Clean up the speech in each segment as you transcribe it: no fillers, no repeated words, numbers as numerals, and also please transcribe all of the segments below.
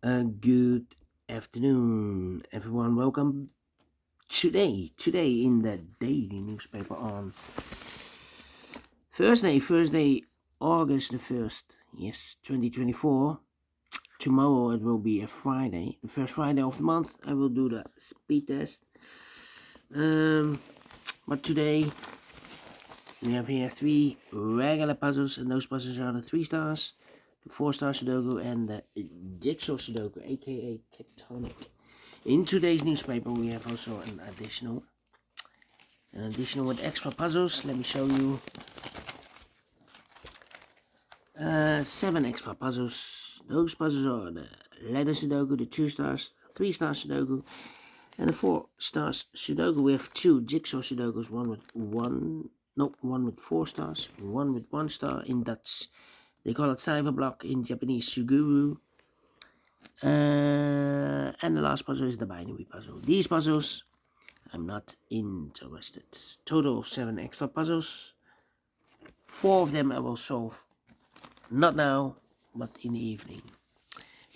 Good afternoon, everyone. Welcome today in the daily newspaper on Thursday, August the 1st. Yes, 2024. Tomorrow it will be a Friday, the first Friday of the month. I will do the speed test. Um, but today we have here three regular puzzles, and those puzzles are the 3 stars, the 4 star Sudoku, and the Jigsaw Sudoku, aka Tectonic. In today's newspaper, we have also an additional with extra puzzles. Let me show you 7 extra puzzles. Those puzzles are the letter Sudoku, the 2 stars, 3 star Sudoku, and the 4 stars Sudoku. We have 2 Jigsaw Sudokus, one with 4 stars, one with 1 star in Dutch. They call it Cyberblock, in Japanese Suguru. And the last puzzle is the binary puzzle. These puzzles, I'm not interested. Total of 7 extra puzzles. 4 of them I will solve, not now, but in the evening.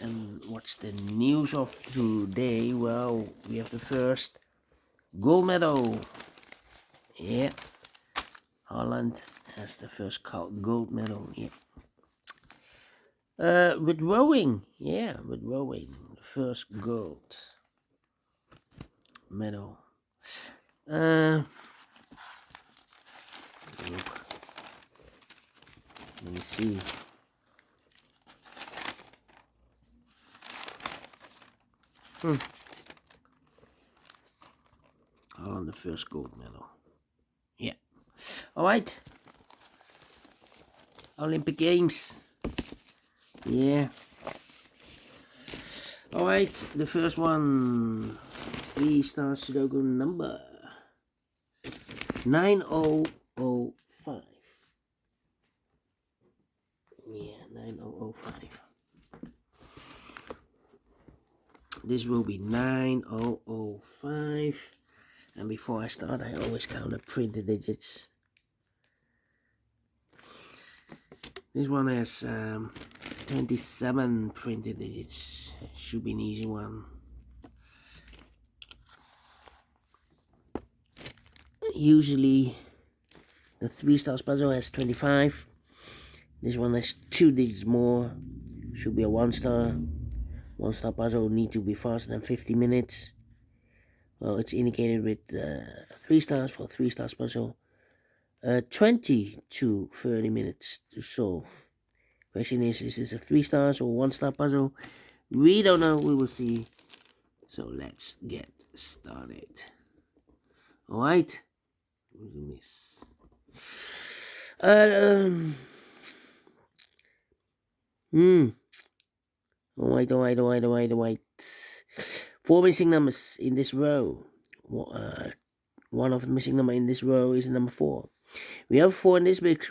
And what's the news of today? Well, we have the first gold medal. Yeah, Holland has the first gold medal. Yeah. With rowing. Yeah, with rowing. The first gold medal. Look. Let me see. On the first gold medal. Yeah. Alright. Olympic Games. Yeah. Alright, the first one. 3 stars Sudoku number 9005. Yeah, 9005. This will be 9005. And before I start, I always count the printed digits. This one has 27 printed digits. Should be an easy one. Usually, the 3 stars puzzle has 25. This one has 2 digits more. Should be a 1 star. 1 star puzzle need to be faster than 50 minutes. Well, it's indicated with 3 stars for 3 stars puzzle. 20 to 30 minutes to solve. Question is this a 3 stars or 1 star puzzle? We don't know. We will see. So let's get started. Alright. Miss. Alright. 4 missing numbers in this row. One of the missing number in this row is number 4. We have 4 in this big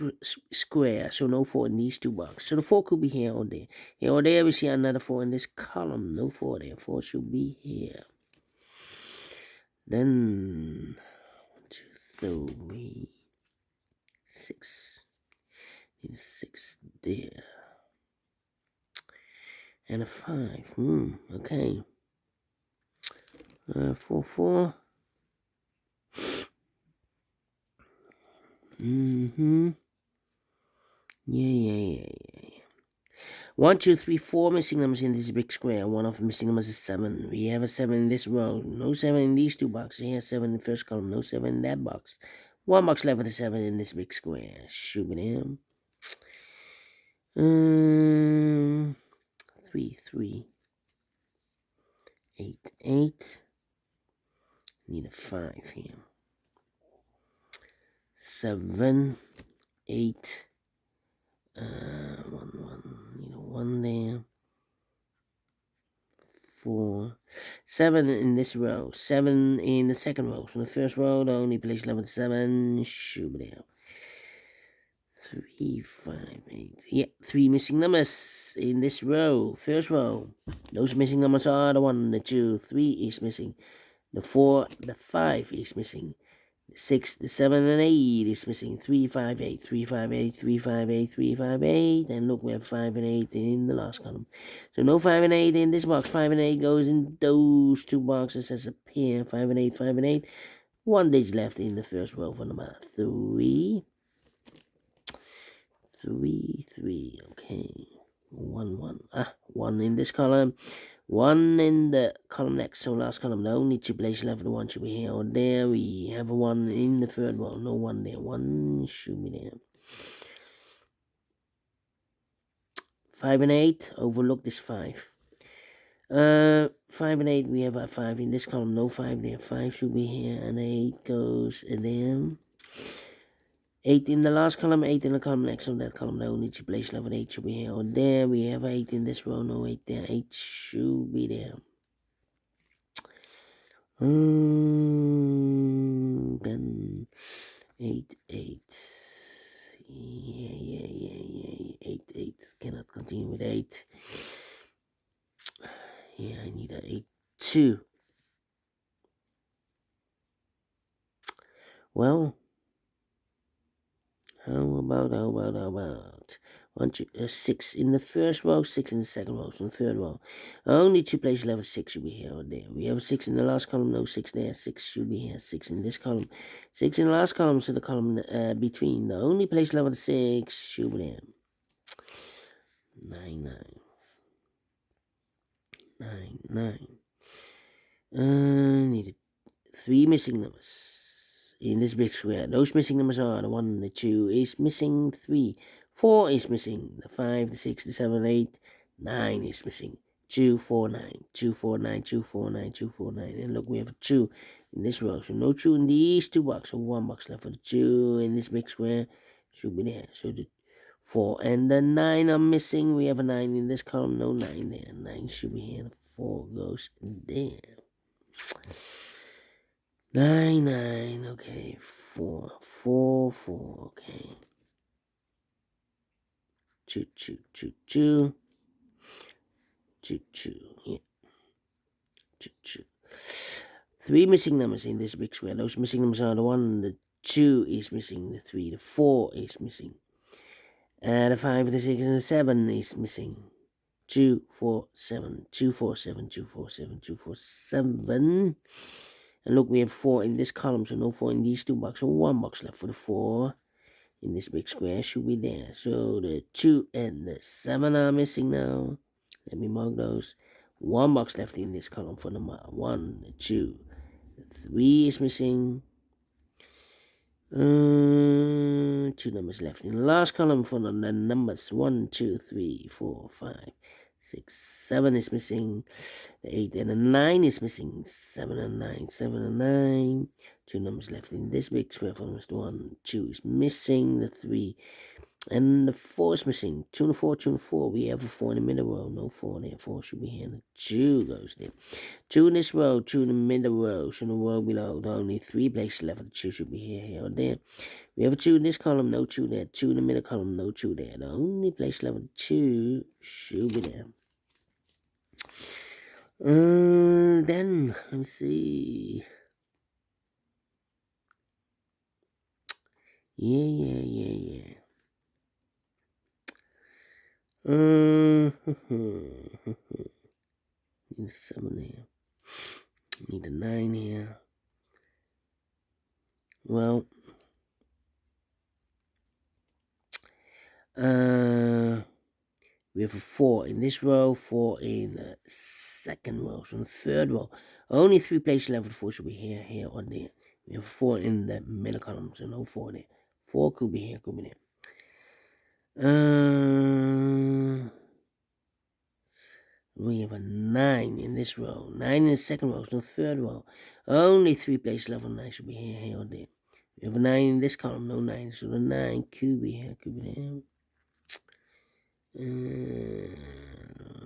square, so no 4 in these 2 boxes. So the 4 could be here or there. Here or there we see another 4 in this column. No 4 there. 4 should be here. Then 1, 2, 3, 6. Is 6 there. And a 5. Okay. 4, 4. Yeah. 1, 2, 3, 4 missing numbers in this big square. One of the missing numbers is 7. We have a 7 in this row. No 7 in these 2 boxes. Here, 7 in the first column. No 7 in that box. 1 box left with a 7 in this big square. Shoot it in. 3, 3. 8, 8. Need a 5 here. 7, 8. 1, 1. Need a 1 there. 4, 7 in this row. 7 in the second row. So the first row, the only place left with 7. Shoot it out. 3, 5, 8. Yeah, 3 missing numbers in this row. First row. Those missing numbers are the 1, the 2, 3 is missing. The 4, the 5 is missing. The 6, the 7, and 8 is missing. 3, 5, 8, 3, 5, 8, 3, 5, 8, 3, 5, 8. And look, we have 5 and 8 in the last column. So no 5 and 8 in this box. 5 and 8 goes in those two boxes as a pair. 5 and 8, 5 and 8. One digit left in the first row for number 3. 3, 3. Okay. 1, 1. 1 in this column. 1 in the column next. So last column, the only two places left, the 1 should be here or there. We have a 1 in the third row. No 1 there. 1 should be there. 5 and 8. Overlook this 5. 5 and 8. We have a 5 in this column. No 5 there. 5 should be here. And 8 goes there. 8 in the last column, 8 in the column next. So that column, the only two places left, 8 should be here or there. We have 8 in this row. No 8 there. 8 should be there. Then 8, 8. Yeah. 8, 8. Cannot continue with 8. Yeah, I need a 8, 2. Well, how about 1, 2, 6 in the first row, 6 in the second row, so in the third row. Only two places left, 6 should be here or there. We have 6 in the last column, no 6 there. 6 should be here. 6 in this column, 6 in the last column, so the column between. The only place left, 6 should be there. 9, 9. Needed 3 missing numbers in this big square. Those missing numbers are the 1, the 2 is missing, 3, 4 is missing, the 5, the 6, the 7, 8, 9 is missing. 2, 4, 9, 2, 4, 9, 2, 4, 9, 2, 4, 9. And look, we have a 2 in this row. So no 2 in these two boxes. So 1 box left for the 2 in this big square. Should be there. So the 4 and the 9 are missing. We have a 9 in this column. No 9 there. 9 should be here. The 4 goes there. 9, 9, okay, 4, 4, 4, okay. 2, 2, 2, 2. 2, 2, yeah. 2, 2. 3 missing numbers in this big square. Those missing numbers are the 1, the 2 is missing, the 3, the 4 is missing. The 5, the 6, and the 7 is missing. 2, 4, 7, 2, 4, 7, 2, 4, 7, 2, 4, 7. And look, we have 4 in this column, so no 4 in these two boxes. So 1 box left for the 4 in this big square should be there. So the 2 and the 7 are missing now. Let me mark those. 1 box left in this column for number 1, the 2, the 3 is missing. 2 numbers left in the last column for the numbers 1, 2, 3, 4, 5, 6, 7 is missing. The 8 and the 9 is missing. 7 and 9, 7 and 9. 2 numbers left in this big square for the 1, 2 is missing. The 3 and the 4 is missing. 2 and 4, 2 and 4. We have a 4 in the middle row. No 4 there. 4 should be here. The 2 goes there. 2 in this row, 2 in the middle row. So in the row below, the only 3 places left. The 2 should be here or there. We have a 2 in this column, no 2 there. 2 in the middle column, no 2 there. The only place left, 2 should be there. Then, let me see. Yeah. Need a 7 here. Need a 9 here. Well, we have a 4 in this row, 4 in the second row, so in the third row. Only 3 places left. 4 should be here, or there. We have 4 in the middle column, so no 4 there. 4 could be here, could be there. We have a 9 in this row. 9 in the second row, so the third row. Only 3 places left. 9 should be here or there. We have a 9 in this column, no 9, so the 9 could be here, could be there.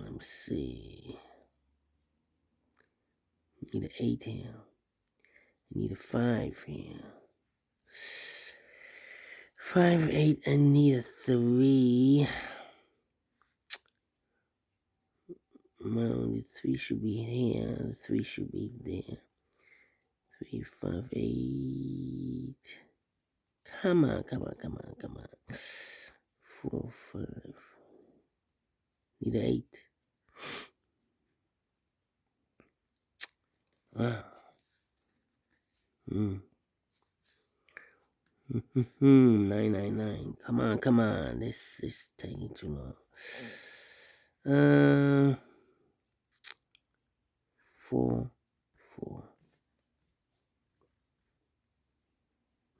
Let me see. Need an 8 here. Need a 5 here. 5, 8, and need a 3. Well, the 3 should be here. The 3 should be there. 3, 5, 8. Come on. 4, 5. Need an 8. Ah. 9. Come on. This is taking too long. 4.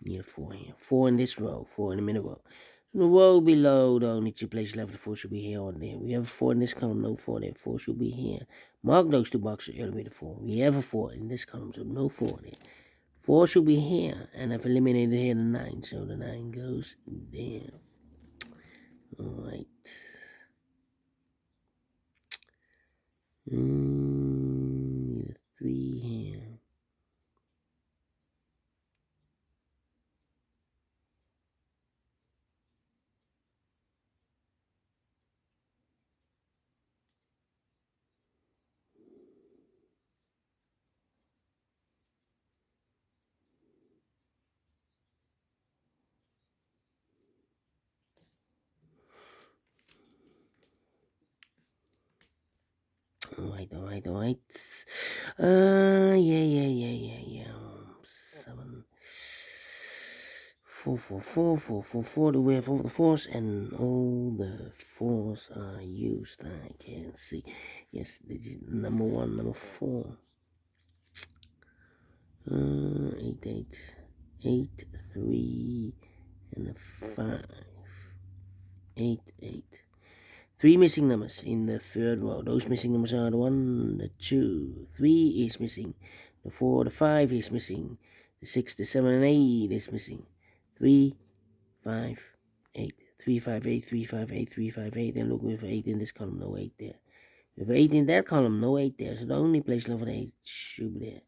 Need a 4 here. 4 in this row. 4 in the middle row. So the row below, the only 2 places left. The 4 should be here or there. We have a 4 in this column. No 4 there. 4 should be here. Mark those 2 boxes. Eliminate the 4. We have a 4 in this column, so no 4 there. 4 should be here, and I've eliminated here the 9, so the 9 goes there. Alright. Need a 3 here. Alright. Yeah. 7. 4. Do we have all the 4s? And all the 4s are used. I can't see. Yes, digit number 1, number 4. 8, 3, and a 5. 8. 3 missing numbers in the third row. Those missing numbers are the 1, the 2, 3 is missing. The 4, the 5 is missing. The 6, the 7, and 8 is missing. 3, 5, 8. 3, 5, 8, 3, 5, 8, 3, 5, 8. And look, we have 8 in this column, no 8 there. We have 8 in that column, no 8 there. So the only place left for 8 should be there.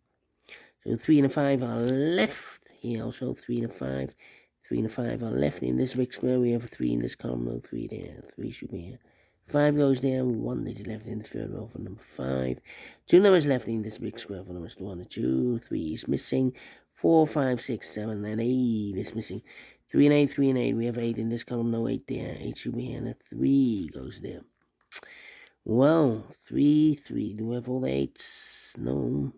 So 3 and 5 are left here also. 3 and 5. 3 and 5 are left in this big square. We have a 3 in this column, no 3 there. 3 should be here. 5 goes there. 1 digit left in the third row for number 5. 2 numbers left in this big square for numbers 1 and 2. 3 is missing. 4, 5, 6, 7, and 8 is missing. 3 and 8. We have 8 in this column, no 8 there. 8 should be here, and a 3 goes there. Well, 3. Do we have all the 8s? No.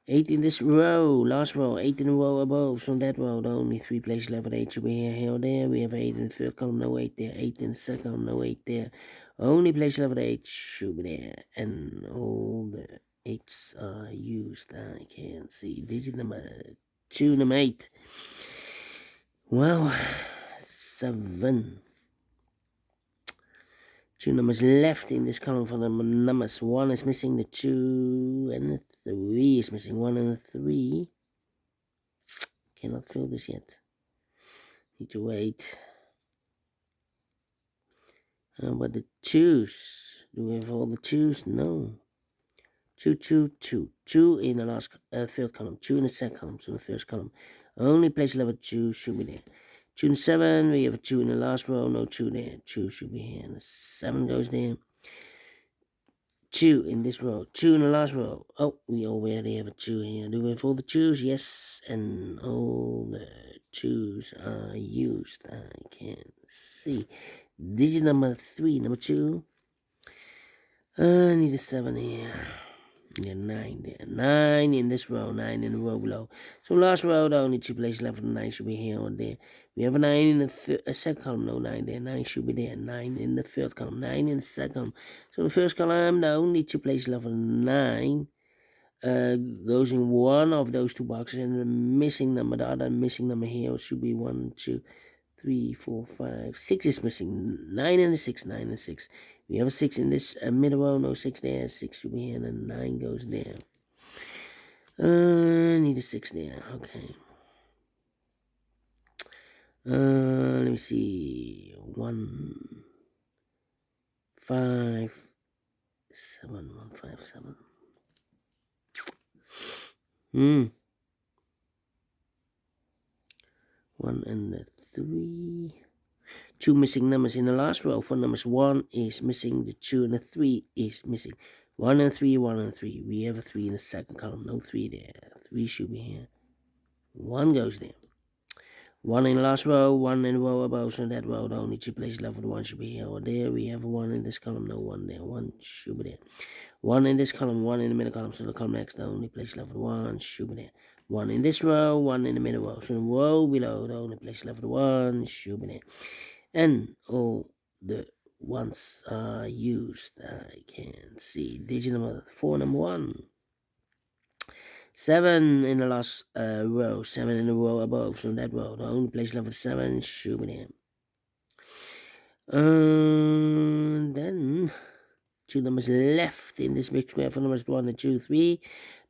8 in this row, last row, 8 in the row above, so that row, the only 3 places left at 8 should be here or there. We have 8 in the third column, no 8 there. 8 in the second column, no 8 there. Only place left at 8 should be there. And all the 8s are used. I can't see. Digit number 2, number 8. Well, 7. 2 numbers left in this column for the numbers. 1 is missing, the 2 and the 3 is missing. 1 and the 3. Cannot fill this yet. Need to wait. But the 2s. Do we have all the 2s? No. 2. 2 in the last third column. 2 in the second column. So the first column. Only place level 2 should be there. 2 and 7, we have a 2 in the last row, no 2 there. 2 should be here, and the 7 goes there. 2 in this row, 2 in the last row. Oh, we already have a 2 here. Do we have all the 2s? Yes, and all the 2s are used. I can't see. Digit number 3, number 2. I need a 7 here. Yeah, 9 there. 9 in this row, 9 in the row below. So last row, the only 2 places left for the 9 should be here or there. We have a 9 in the second column, no 9 there. 9 should be there. 9 in the third column, 9 in the second column. So the first column, the only 2 places left for the 9 goes in one of those 2 boxes, and the missing number, the other missing number here should be 1, 2, 3, 4, 5, 6 is missing. 9 and a 6, 9 and 6. We have a 6 in this middle row, no 6 there. 6 should be here, and then 9 goes there. Need a 6 there. Okay. Let me see. 1, 5, 7. 1, 5, 7. 1 and the 3. 2 missing numbers in the last row. For numbers 1 is missing, the 2 and the 3 is missing. 1 and 3, 1 and 3. We have a 3 in the second column, no 3 there. 3 should be here. 1 goes there. 1 in the last row, 1 in the row above, so that row the only 2 places left with 1 should be here or there. We have 1 in this column, no 1 there, 1 should be there. 1 in this column, 1 in the middle column, so the column next, the only place left with 1 should be there. 1 in this row, 1 in the middle row, so the row below, the only place left with 1 should be there. And all the 1s are used. I can see digit number 4, number 1. 7 in the last row, 7 in the row above, so that row, the only place left with 7 should be there. Then 2 numbers left in this big square for numbers 1 and 2, 3.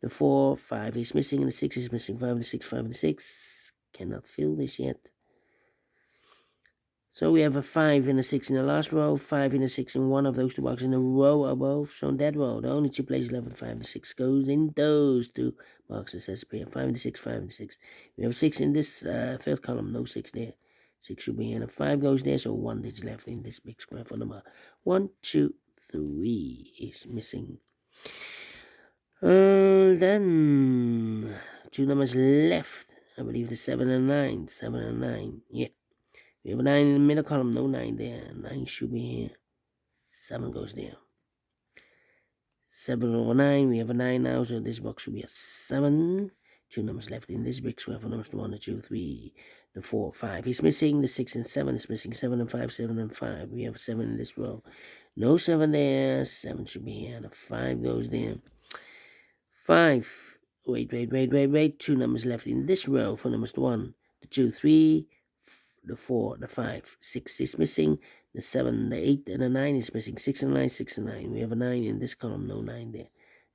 The 4, 5 is missing, and the 6 is missing. 5 and the 6, 5 and the 6. Cannot fill this yet. So we have a 5 and a 6 in the last row, 5 and a 6 in one of those 2 boxes in the row above. So in that row, the only 2 places left with 5 and 6 goes in those 2 boxes as pair. 5 and 6, 5 and 6. We have 6 in this third column, no 6 there. 6 should be here, and a 5 goes there, so 1 digit left in this big square for number 1, 2, 3 is missing. Then 2 numbers left. I believe the 7 and 9. 7 and 9, yeah. We have a 9 in the middle column, no 9 there. 9 should be here. 7 goes there. 7 over 9, we have a 9 now, so this box should be a 7. 2 numbers left in this big square for numbers 1, 2, 3. The 4, 5 is missing. The 6 and 7 is missing. 7 and 5, 7 and 5. We have 7 in this row. No 7 there. 7 should be here. The 5 goes there. 5. Wait. 2 numbers left in this row for numbers 1, the 2, 3. The 4, the 5, 6 is missing. The 7, the 8, and the 9 is missing. 6 and 9, 6 and 9. We have a 9 in this column, no 9 there.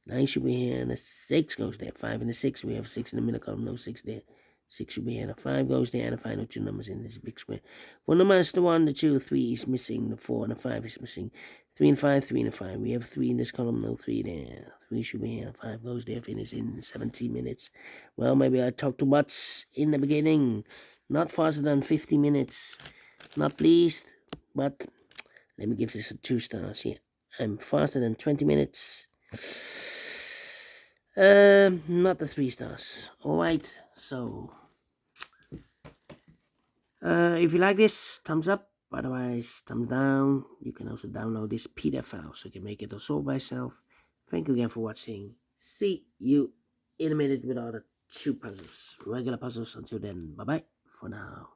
9 should be here, and the 6 goes there. 5 and the 6, we have 6 in the middle column, no 6 there. 6 should be here, and the 5 goes there, and the final 2 numbers in this big square. For numbers, the 1, the 2, 3 is missing. The 4 and the 5 is missing. 3 and 5, 3 and 5. We have 3 in this column, no 3 there. 3 should be here, 5 goes there, finish in 17 minutes. Well, maybe I talked too much in the beginning. Not faster than 50 minutes. Not pleased, but let me give this a 2 stars. Yeah, I'm faster than 20 minutes. Not the 3 stars. Alright, so if you like this, thumbs up. Otherwise, thumbs down. You can also download this PDF file so you can make it or solve by yourself. Thank you again for watching. See you in a minute with other 2 puzzles. Regular puzzles. Until then, bye bye for now.